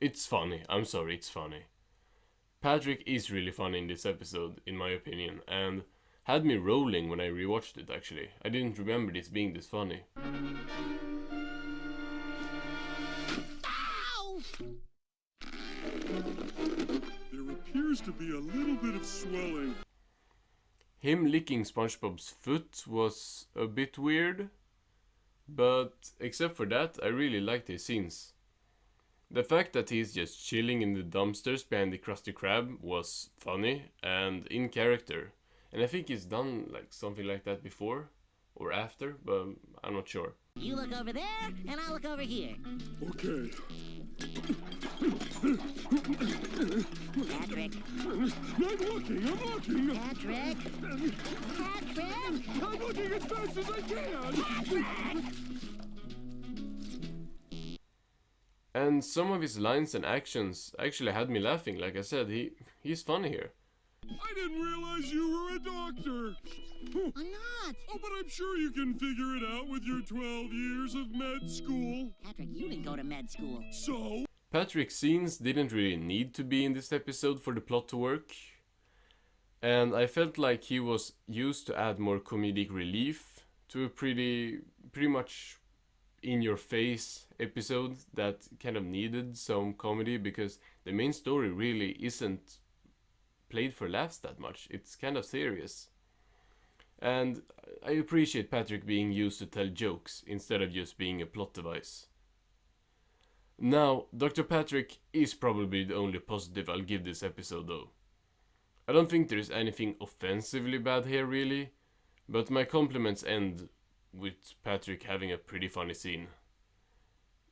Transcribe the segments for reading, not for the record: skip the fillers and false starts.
It's funny, I'm sorry, it's funny. Patrick is really funny in this episode, in my opinion, and had me rolling when I rewatched it actually. I didn't remember this being this funny. Ow! There appears to be a little bit of swelling. Him licking SpongeBob's foot was a bit weird, but except for that, I really liked his scenes. The fact that he's just chilling in the dumpsters behind the Krusty Krab was funny and in character. And I think he's done like something like that before or after, but I'm not sure. You look over there, and I'll look over here. Okay. Patrick. I'm looking. Patrick. Patrick. I'm looking as fast as I can. And some of his lines and actions actually had me laughing. Like I said, he's funny here. I didn't realize you were a doctor. I'm not. Oh, but I'm sure you can figure it out with your 12 years of med school. Patrick, you didn't go to med school. So? Patrick's scenes didn't really need to be in this episode for the plot to work. And I felt like he was used to add more comedic relief to a pretty much in-your-face episode that kind of needed some comedy because the main story really isn't played for laughs that much. It's kind of serious. And I appreciate Patrick being used to tell jokes instead of just being a plot device. Now, Dr. Patrick is probably the only positive I'll give this episode though. I don't think there's anything offensively bad here really, but my compliments end with Patrick having a pretty funny scene.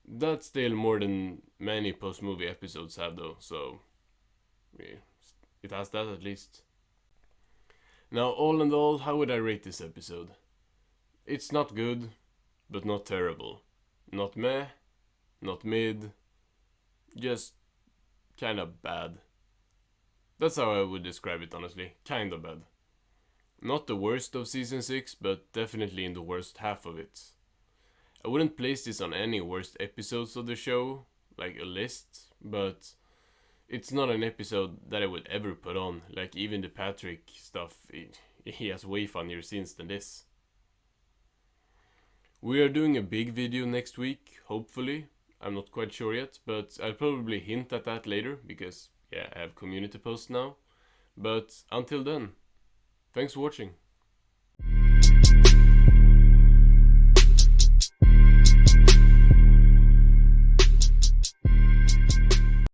That's still more than many post-movie episodes have though, so yeah, it has that at least. Now, all in all, how would I rate this episode? It's not good, but not terrible. Not meh, not mid, just kinda bad. That's how I would describe it honestly, kinda bad. Not the worst of season 6, but definitely in the worst half of it. I wouldn't place this on any worst episodes of the show, like a list, but it's not an episode that I would ever put on. Like even the Patrick stuff, he has way funnier scenes than this. We are doing a big video next week, hopefully. I'm not quite sure yet, but I'll probably hint at that later, because yeah, I have community posts now. But until then, thanks for watching.